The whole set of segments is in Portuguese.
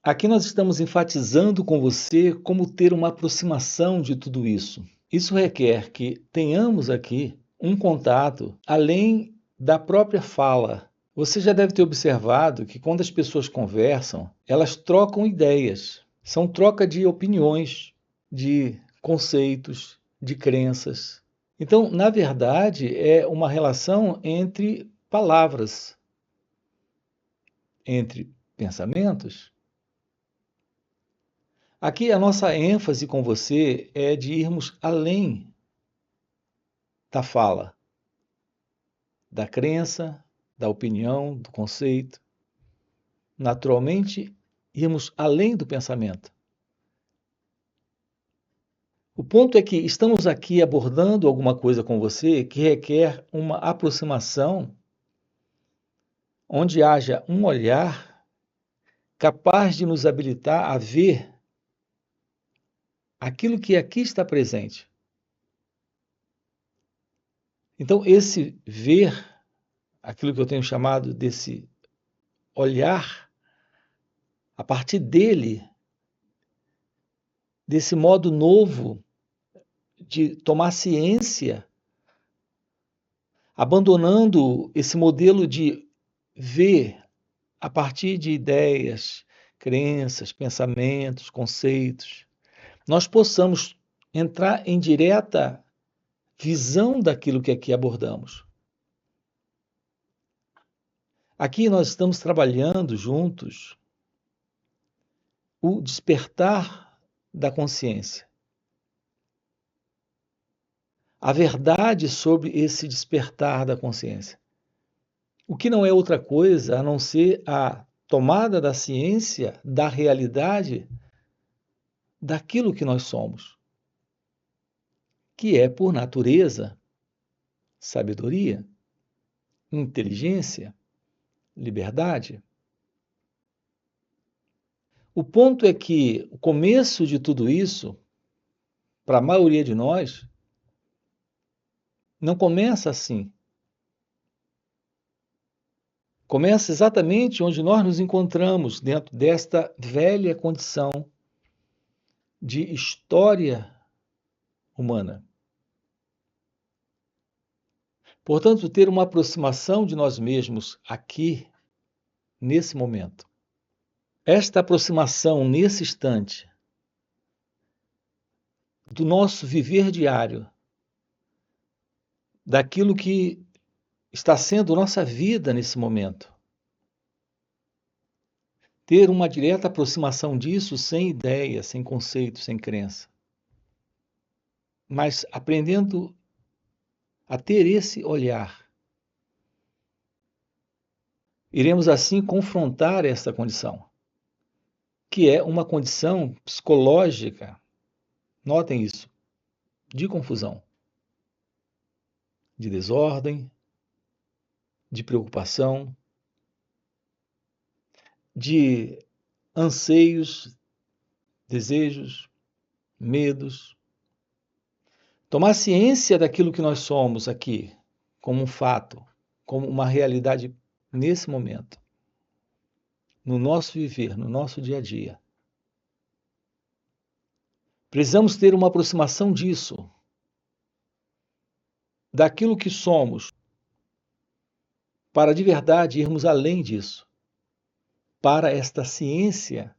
Aqui nós estamos enfatizando com você como ter uma aproximação de tudo isso. Isso requer que tenhamos aqui um contato além da própria fala. Você já deve ter observado que quando as pessoas conversam, elas trocam ideias. São troca de opiniões, de conceitos, de crenças. Então, na verdade, é uma relação entre palavras, entre pensamentos. Aqui a nossa ênfase com você é de irmos além da fala, da crença, da opinião, do conceito. Naturalmente, irmos além do pensamento. O ponto é que estamos aqui abordando alguma coisa com você que requer uma aproximação onde haja um olhar capaz de nos habilitar a ver aquilo que aqui está presente. Então, esse ver, aquilo que eu tenho chamado desse olhar, a partir dele, desse modo novo de tomar ciência, abandonando esse modelo de ver a partir de ideias, crenças, pensamentos, conceitos, nós possamos entrar em direta visão daquilo que aqui abordamos. Aqui nós estamos trabalhando juntos o despertar da consciência. A verdade sobre esse despertar da consciência. O que não é outra coisa a não ser a tomada da ciência da realidade daquilo que nós somos, que é, por natureza, sabedoria, inteligência, liberdade. O ponto é que o começo de tudo isso, para a maioria de nós, não começa assim. Começa exatamente onde nós nos encontramos, dentro desta velha condição de história humana. Portanto, ter uma aproximação de nós mesmos aqui, nesse momento. Esta aproximação, nesse instante, do nosso viver diário, daquilo que está sendo nossa vida nesse momento. Ter uma direta aproximação disso sem ideia, sem conceito, sem crença. Mas aprendendo a ter esse olhar. Iremos assim confrontar esta condição, que é uma condição psicológica, notem isso, de confusão, de desordem, de preocupação, de anseios, desejos, medos. Tomar ciência daquilo que nós somos aqui, como um fato, como uma realidade nesse momento, no nosso viver, no nosso dia a dia. Precisamos ter uma aproximação disso, daquilo que somos, para de verdade irmos além disso, para esta ciência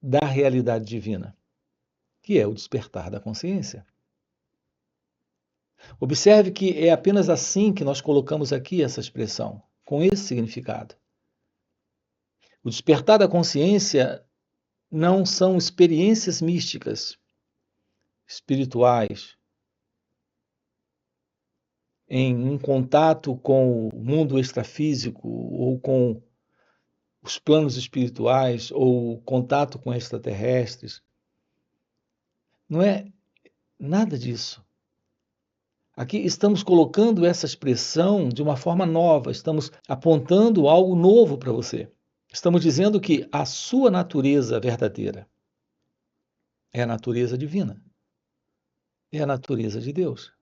da realidade divina, que é o despertar da consciência. Observe que é apenas assim que nós colocamos aqui essa expressão, com esse significado. O despertar da consciência não são experiências místicas, espirituais, em um contato com o mundo extrafísico ou com os planos espirituais ou contato com extraterrestres. Não é nada disso. Aqui estamos colocando essa expressão de uma forma nova, estamos apontando algo novo para você. Estamos dizendo que a sua natureza verdadeira é a natureza divina, é a natureza de Deus.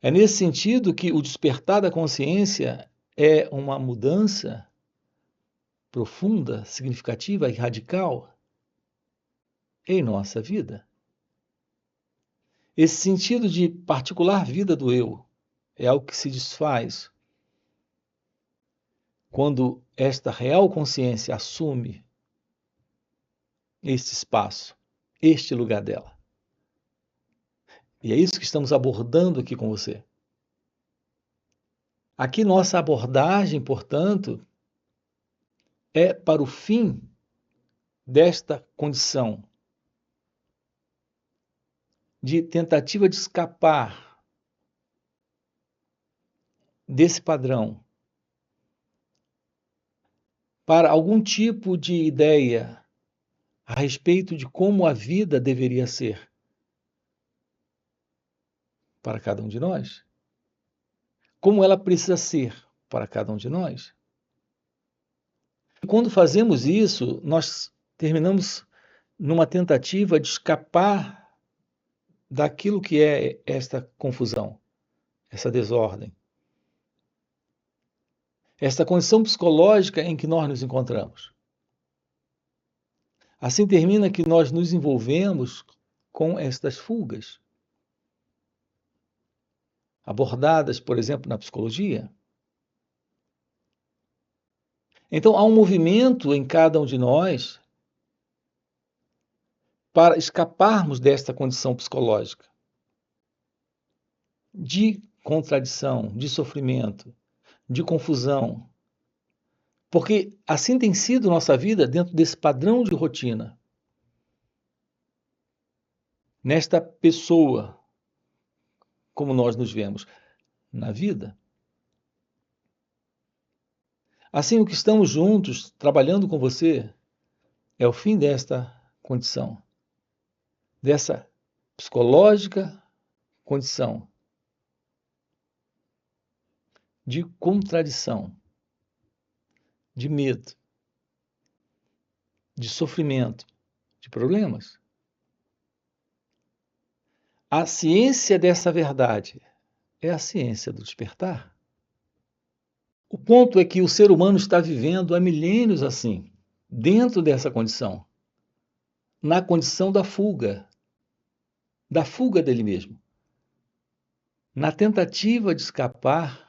É nesse sentido que o despertar da consciência é uma mudança profunda, significativa e radical em nossa vida. Esse sentido de particular vida do eu é algo que se desfaz quando esta real consciência assume este espaço, este lugar dela. E é isso que estamos abordando aqui com você. Aqui nossa abordagem, portanto, é para o fim desta condição de tentativa de escapar desse padrão para algum tipo de ideia a respeito de como a vida deveria ser para cada um de nós, como ela precisa ser para cada um de nós. E quando fazemos isso, nós terminamos numa tentativa de escapar daquilo que é esta confusão, essa desordem, esta condição psicológica em que nós nos encontramos. Assim termina que nós nos envolvemos com estas fugas, abordadas, por exemplo, na psicologia. Então, há um movimento em cada um de nós para escaparmos desta condição psicológica de contradição, de sofrimento, de confusão. Porque assim tem sido nossa vida dentro desse padrão de rotina. Nesta pessoa, como nós nos vemos na vida. Assim, o que estamos juntos, trabalhando com você, é o fim desta condição, dessa psicológica condição de contradição, de medo, de sofrimento, de problemas. A ciência dessa verdade é a ciência do despertar. O ponto é que o ser humano está vivendo há milênios assim, dentro dessa condição, na condição da fuga dele mesmo, na tentativa de escapar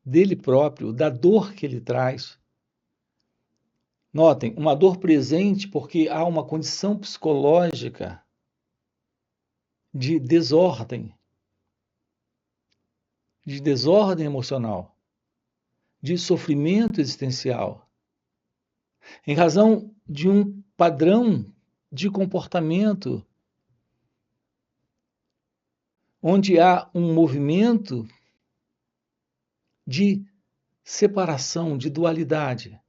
dele próprio, da dor que ele traz. Notem, uma dor presente porque há uma condição psicológica de desordem emocional, de sofrimento existencial, em razão de um padrão de comportamento onde há um movimento de separação, de dualidade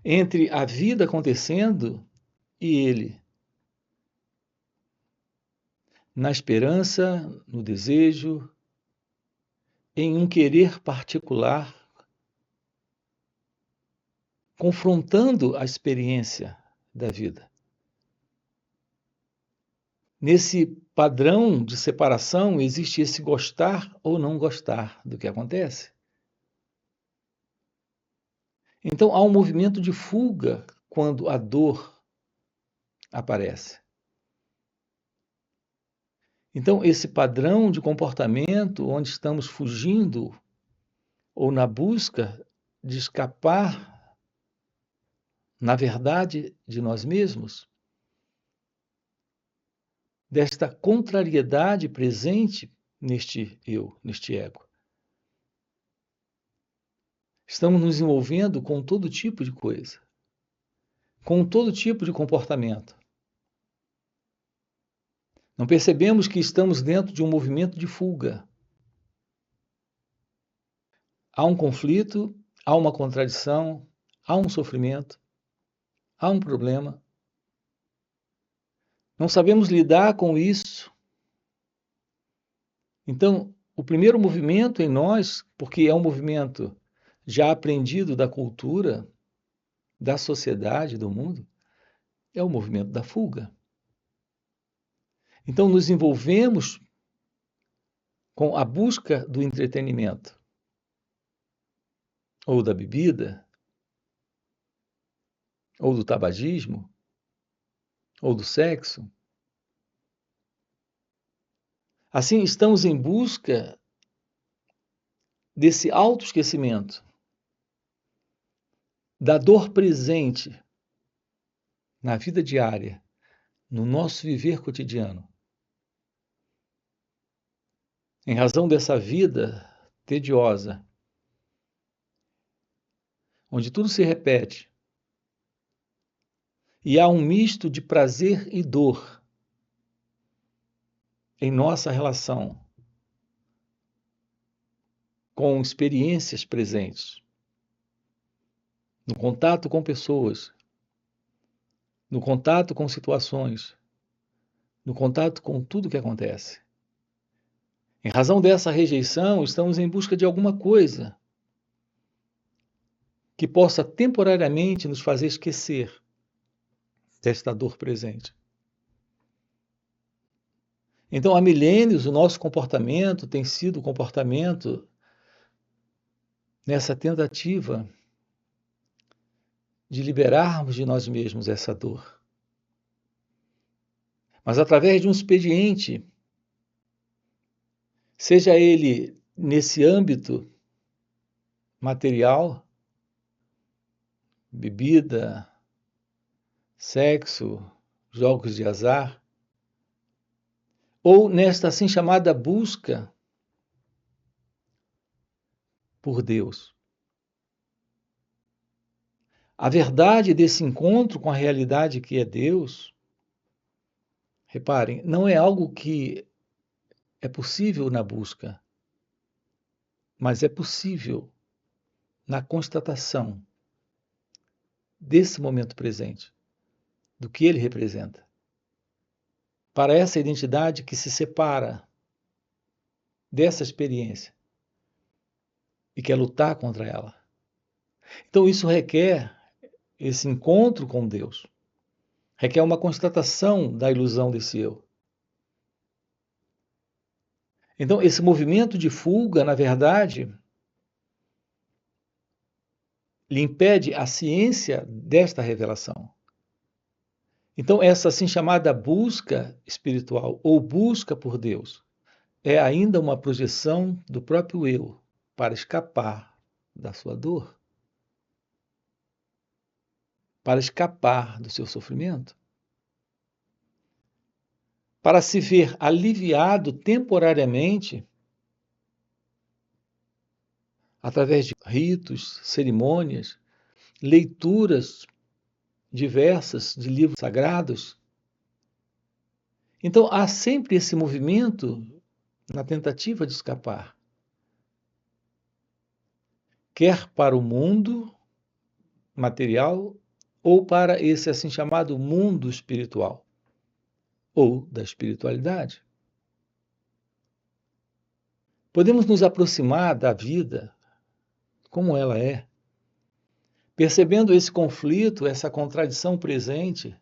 entre a vida acontecendo e ele. Na esperança, no desejo, em um querer particular, confrontando a experiência da vida. Nesse padrão de separação existe esse gostar ou não gostar do que acontece. Então há um movimento de fuga quando a dor aparece. Então esse padrão de comportamento onde estamos fugindo ou na busca de escapar, na verdade, de nós mesmos, desta contrariedade presente neste eu, neste ego. Estamos nos envolvendo com todo tipo de coisa, com todo tipo de comportamento. Não percebemos que estamos dentro de um movimento de fuga. Há um conflito, há uma contradição, há um sofrimento, há um problema. Não sabemos lidar com isso. Então, o primeiro movimento em nós, porque é um movimento já aprendido da cultura, da sociedade, do mundo, é o movimento da fuga. Então, nos envolvemos com a busca do entretenimento, ou da bebida, ou do tabagismo, ou do sexo. Assim, estamos em busca desse autoesquecimento, da dor presente na vida diária, no nosso viver cotidiano. Em razão dessa vida tediosa, onde tudo se repete, e há um misto de prazer e dor em nossa relação com experiências presentes, no contato com pessoas, no contato com situações, no contato com tudo que acontece. Em razão dessa rejeição, estamos em busca de alguma coisa que possa temporariamente nos fazer esquecer desta dor presente. Então, há milênios, o nosso comportamento tem sido o comportamento nessa tentativa de liberarmos de nós mesmos essa dor. Mas através de um expediente, seja ele nesse âmbito material, bebida, sexo, jogos de azar, ou nesta assim chamada busca por Deus. A verdade desse encontro com a realidade que é Deus, reparem, não é algo que é possível na busca, mas é possível na constatação desse momento presente, do que ele representa. Para essa identidade que se separa dessa experiência e quer lutar contra ela. Então isso requer esse encontro com Deus, requer uma constatação da ilusão desse eu. Então esse movimento de fuga, na verdade, lhe impede a ciência desta revelação. Então essa assim chamada busca espiritual ou busca por Deus é ainda uma projeção do próprio eu para escapar da sua dor, para escapar do seu sofrimento, para se ver aliviado temporariamente através de ritos, cerimônias, leituras diversas de livros sagrados. Então há sempre esse movimento na tentativa de escapar, quer para o mundo material ou para esse assim chamado mundo espiritual ou da espiritualidade. Podemos nos aproximar da vida como ela é, percebendo esse conflito, essa contradição presente,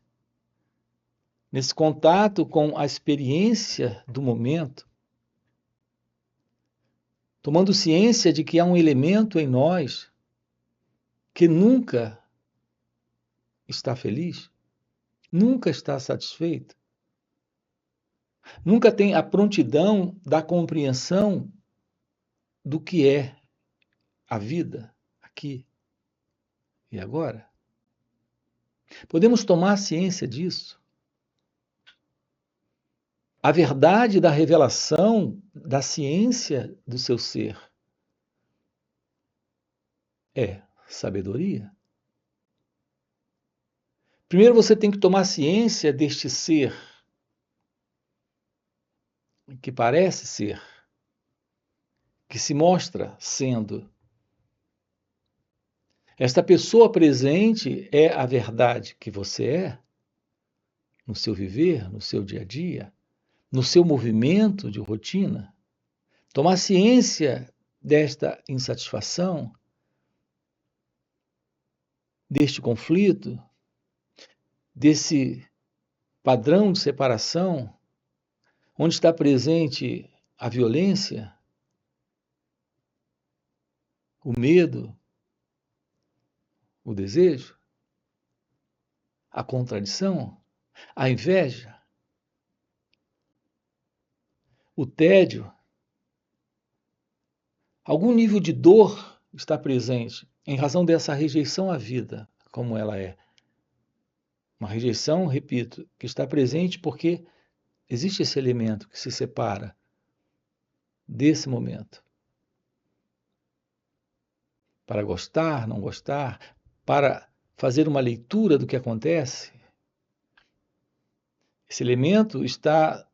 nesse contato com a experiência do momento, tomando ciência de que há um elemento em nós que nunca está feliz, nunca está satisfeito, nunca tem a prontidão da compreensão do que é a vida aqui e agora. Podemos tomar ciência disso. A verdade da revelação da ciência do seu ser é sabedoria. Primeiro você tem que tomar ciência deste ser que parece ser, que se mostra sendo. Esta pessoa presente é a verdade que você é, no seu viver, no seu dia a dia, no seu movimento de rotina. Tomar ciência desta insatisfação, deste conflito, desse padrão de separação, onde está presente a violência, o medo, o desejo, a contradição, a inveja, o tédio. Algum nível de dor está presente em razão dessa rejeição à vida, como ela é. Uma rejeição, repito, que está presente porque existe esse elemento que se separa desse momento. Para gostar, não gostar, para fazer uma leitura do que acontece, esse elemento está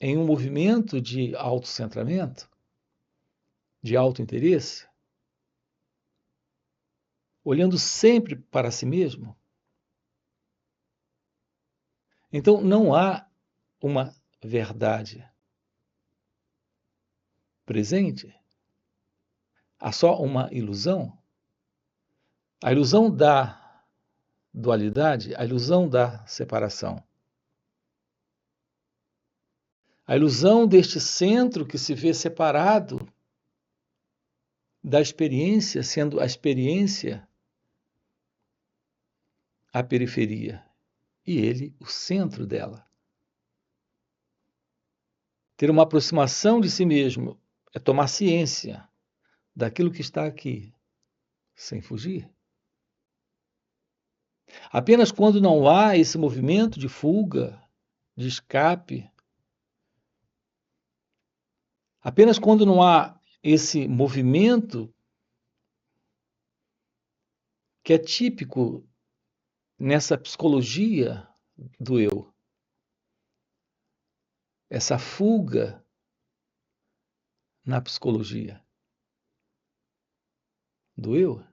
em um movimento de autocentramento, de autointeresse, olhando sempre para si mesmo. Então não há uma verdade presente, há só uma ilusão. A ilusão da dualidade, a ilusão da separação. A ilusão deste centro que se vê separado da experiência, sendo a experiência a periferia e ele o centro dela. Ter uma aproximação de si mesmo é tomar ciência daquilo que está aqui, sem fugir. Apenas quando não há esse movimento de fuga, de escape, apenas quando não há esse movimento que é típico nessa psicologia do eu, essa fuga na psicologia do eu.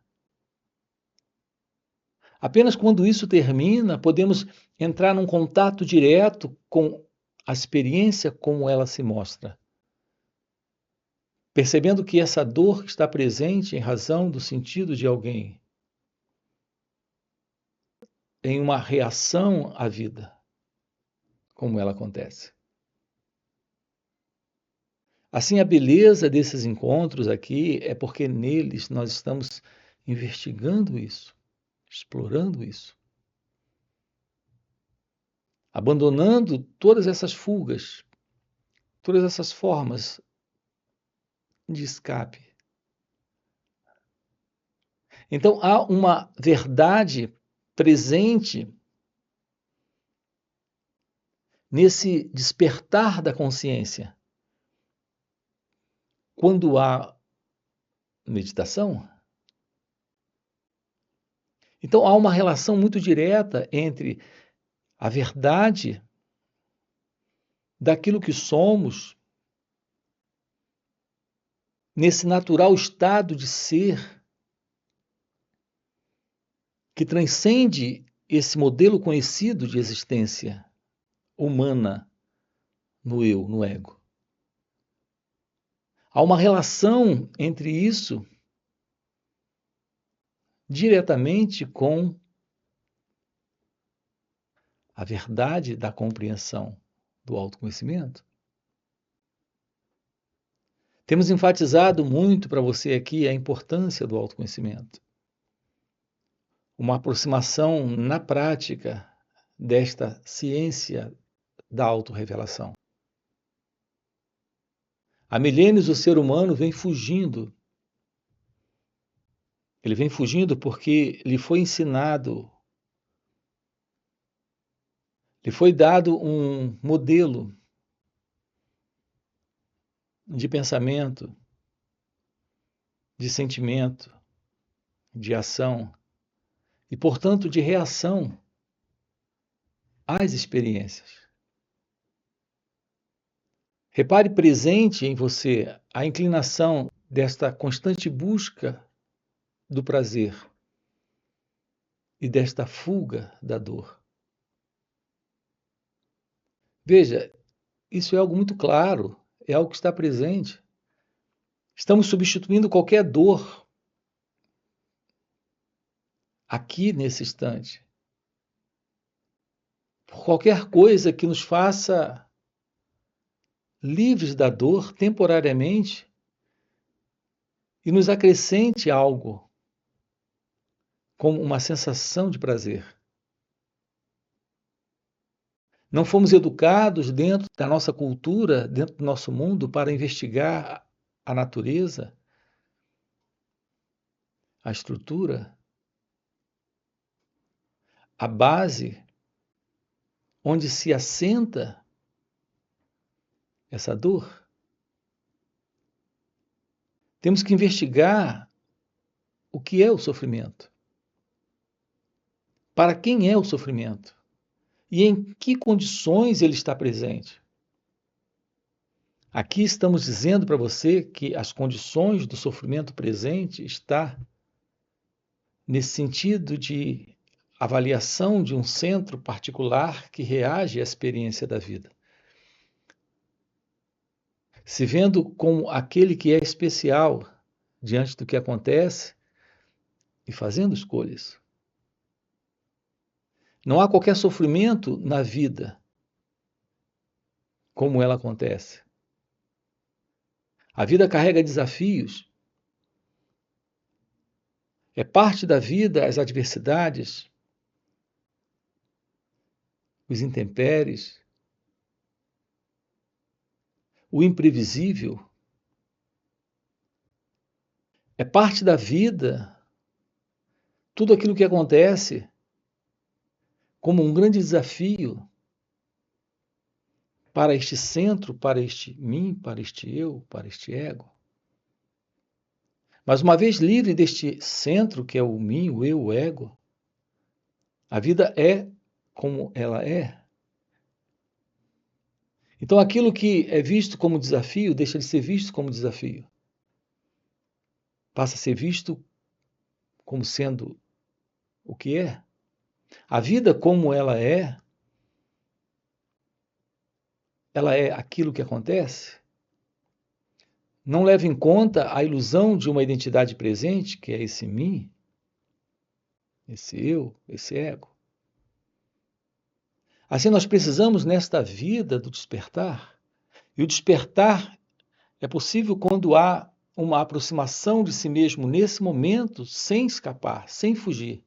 Apenas quando isso termina, podemos entrar num contato direto com a experiência como ela se mostra. Percebendo que essa dor que está presente em razão do sentido de alguém, em uma reação à vida, como ela acontece. Assim, a beleza desses encontros aqui é porque neles nós estamos investigando isso, explorando isso, abandonando todas essas fugas, todas essas formas de escape. Então, há uma verdade presente nesse despertar da consciência. Quando há meditação, então há uma relação muito direta entre a verdade daquilo que somos, nesse natural estado de ser que transcende esse modelo conhecido de existência humana no eu, no ego. Há uma relação entre isso diretamente com a verdade da compreensão do autoconhecimento. Temos enfatizado muito para você aqui a importância do autoconhecimento. Uma aproximação na prática desta ciência da autorrevelação. Há milênios o ser humano vem fugindo. Ele vem fugindo porque lhe foi ensinado, lhe foi dado um modelo de pensamento, de sentimento, de ação e, portanto, de reação às experiências. Repare presente em você a inclinação desta constante busca do prazer e desta fuga da dor. Veja, isso é algo muito claro, é algo que está presente. Estamos substituindo qualquer dor aqui nesse instante por qualquer coisa que nos faça livres da dor temporariamente e nos acrescente algo como uma sensação de prazer. Não fomos educados dentro da nossa cultura, dentro do nosso mundo, para investigar a natureza, a estrutura, a base onde se assenta essa dor. Temos que investigar o que é o sofrimento. Para quem é o sofrimento? E em que condições ele está presente? Aqui estamos dizendo para você que as condições do sofrimento presente está nesse sentido de avaliação de um centro particular que reage à experiência da vida, se vendo como aquele que é especial diante do que acontece e fazendo escolhas. Não há qualquer sofrimento na vida como ela acontece. A vida carrega desafios. É parte da vida as adversidades, os intempéries, o imprevisível. É parte da vida tudo aquilo que acontece como um grande desafio para este centro, para este mim, para este eu, para este ego. Mas uma vez livre deste centro, que é o mim, o eu, o ego, a vida é como ela é. Então aquilo que é visto como desafio deixa de ser visto como desafio. Passa a ser visto como sendo o que é. A vida como ela é aquilo que acontece. Não leva em conta a ilusão de uma identidade presente, que é esse mim, esse eu, esse ego. Assim, nós precisamos, nesta vida, do despertar. E o despertar é possível quando há uma aproximação de si mesmo nesse momento, sem escapar, sem fugir.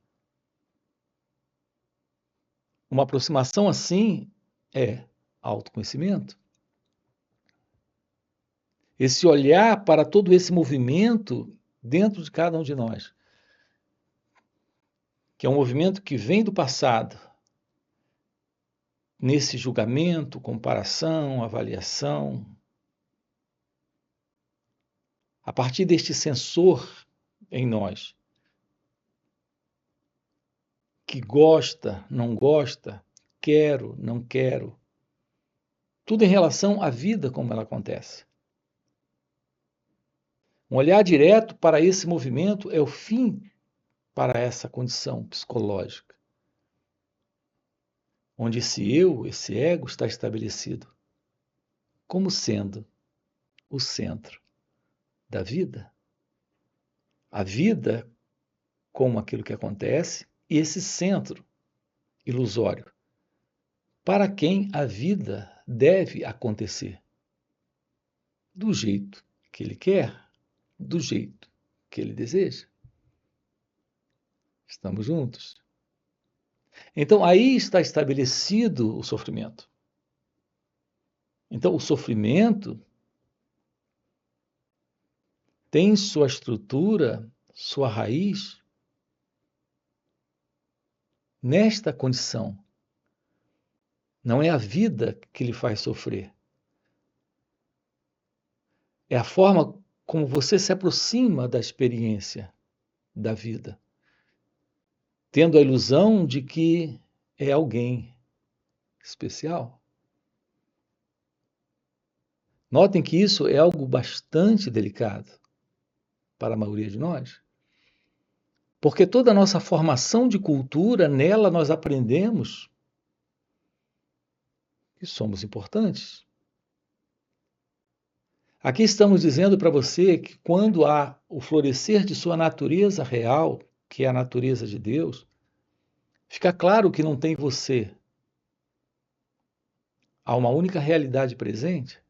Uma aproximação assim é autoconhecimento. Esse olhar para todo esse movimento dentro de cada um de nós, que é um movimento que vem do passado, nesse julgamento, comparação, avaliação. A partir deste sensor em nós, que gosta, não gosta, quero, não quero, tudo em relação à vida como ela acontece. Um olhar direto para esse movimento é o fim para essa condição psicológica, onde esse eu, esse ego está estabelecido como sendo o centro da vida. A vida como aquilo que acontece e esse centro ilusório, para quem a vida deve acontecer do jeito que ele quer, do jeito que ele deseja. Estamos juntos? Então, aí está estabelecido o sofrimento. Então, o sofrimento tem sua estrutura, sua raiz nesta condição. Não é a vida que lhe faz sofrer. É a forma como você se aproxima da experiência da vida, tendo a ilusão de que é alguém especial. Notem que isso é algo bastante delicado para a maioria de nós, porque toda a nossa formação de cultura, nela nós aprendemos que somos importantes. Aqui estamos dizendo para você que quando há o florescer de sua natureza real, que é a natureza de Deus, fica claro que não tem você. Há uma única realidade presente.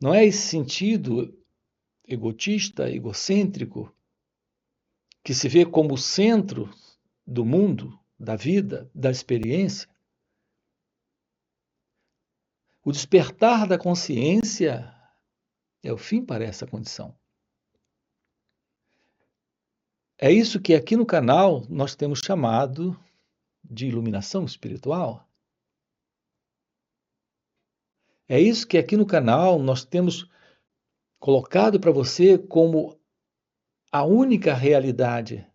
Não é esse sentido egotista, egocêntrico, que se vê como o centro do mundo, da vida, da experiência, o despertar da consciência é o fim para essa condição. É isso que aqui no canal nós temos chamado de iluminação espiritual. É isso que aqui no canal nós temos colocado para você como a única realidade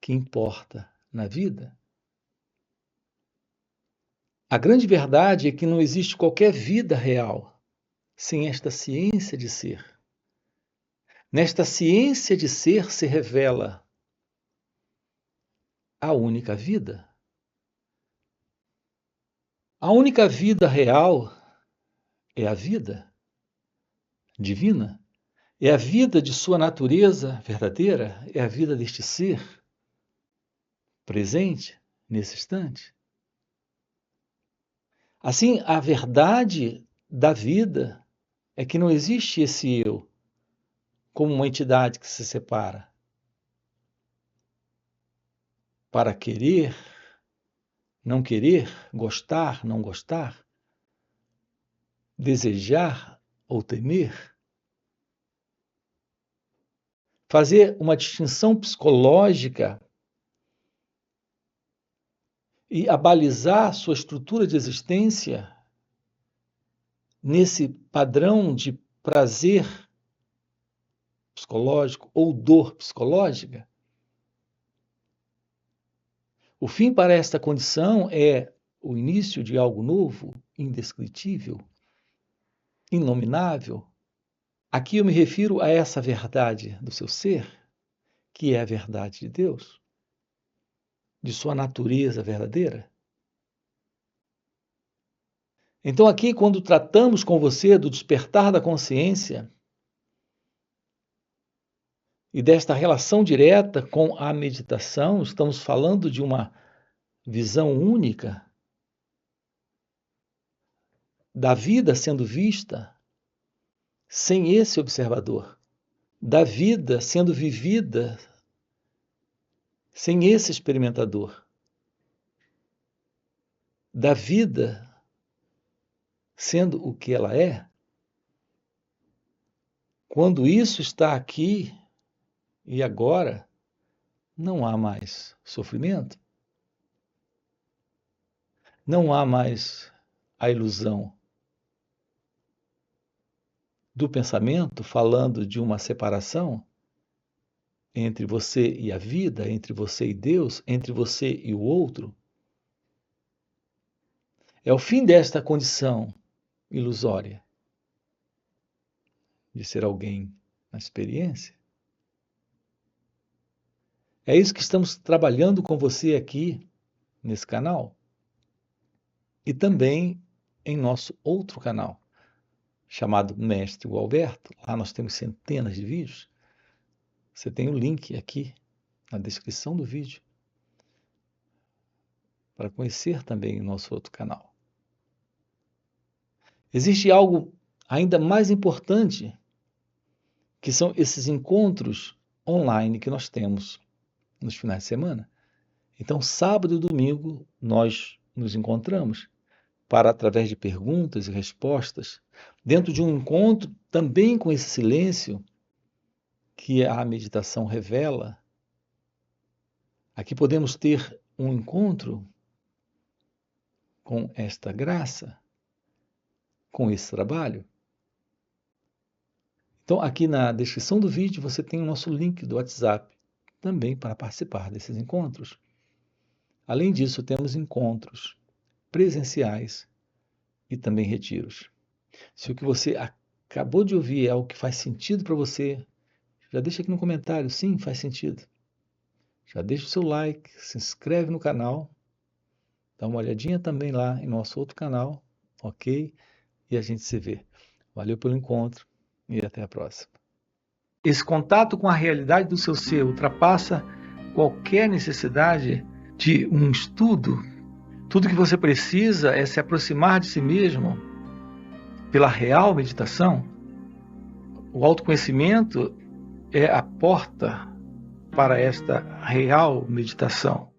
que importa na vida. A grande verdade é que não existe qualquer vida real sem esta ciência de ser. Nesta ciência de ser se revela a única vida. A única vida real é a vida divina, é a vida de sua natureza verdadeira, é a vida deste ser presente nesse instante. Assim, a verdade da vida é que não existe esse eu como uma entidade que se separa para querer, não querer, gostar, não gostar, desejar ou temer. Fazer uma distinção psicológica e abalizar sua estrutura de existência nesse padrão de prazer psicológico ou dor psicológica. O fim para esta condição é o início de algo novo, indescritível, inominável. Aqui eu me refiro a essa verdade do seu ser, que é a verdade de Deus, de sua natureza verdadeira. Então, aqui, quando tratamos com você do despertar da consciência e desta relação direta com a meditação, estamos falando de uma visão única da vida sendo vista sem esse observador, da vida sendo vivida sem esse experimentador, da vida sendo o que ela é. Quando isso está aqui e agora, não há mais sofrimento, não há mais a ilusão do pensamento falando de uma separação entre você e a vida, entre você e Deus, entre você e o outro. É o fim desta condição ilusória de ser alguém na experiência. É isso que estamos trabalhando com você aqui nesse canal e também em nosso outro canal, chamado Mestre Gualberto. Lá nós temos centenas de vídeos. Você tem o link aqui na descrição do vídeo para conhecer também o nosso outro canal. Existe algo ainda mais importante, que são esses encontros online que nós temos nos finais de semana. Então, sábado e domingo, nós nos encontramos para, através de perguntas e respostas, dentro de um encontro também com esse silêncio que a meditação revela. Aqui podemos ter um encontro com esta graça, com esse trabalho. Então, aqui na descrição do vídeo você tem o nosso link do WhatsApp, também para participar desses encontros. Além disso, temos encontros presenciais e também retiros. Se o que você acabou de ouvir é algo que faz sentido para você, já deixa aqui no comentário, sim, faz sentido. Já deixa o seu like, se inscreve no canal, dá uma olhadinha também lá em nosso outro canal, ok? E a gente se vê. Valeu pelo encontro e até a próxima. Esse contato com a realidade do seu ser ultrapassa qualquer necessidade de um estudo. Tudo que você precisa é se aproximar de si mesmo pela real meditação. O autoconhecimento é a porta para esta real meditação.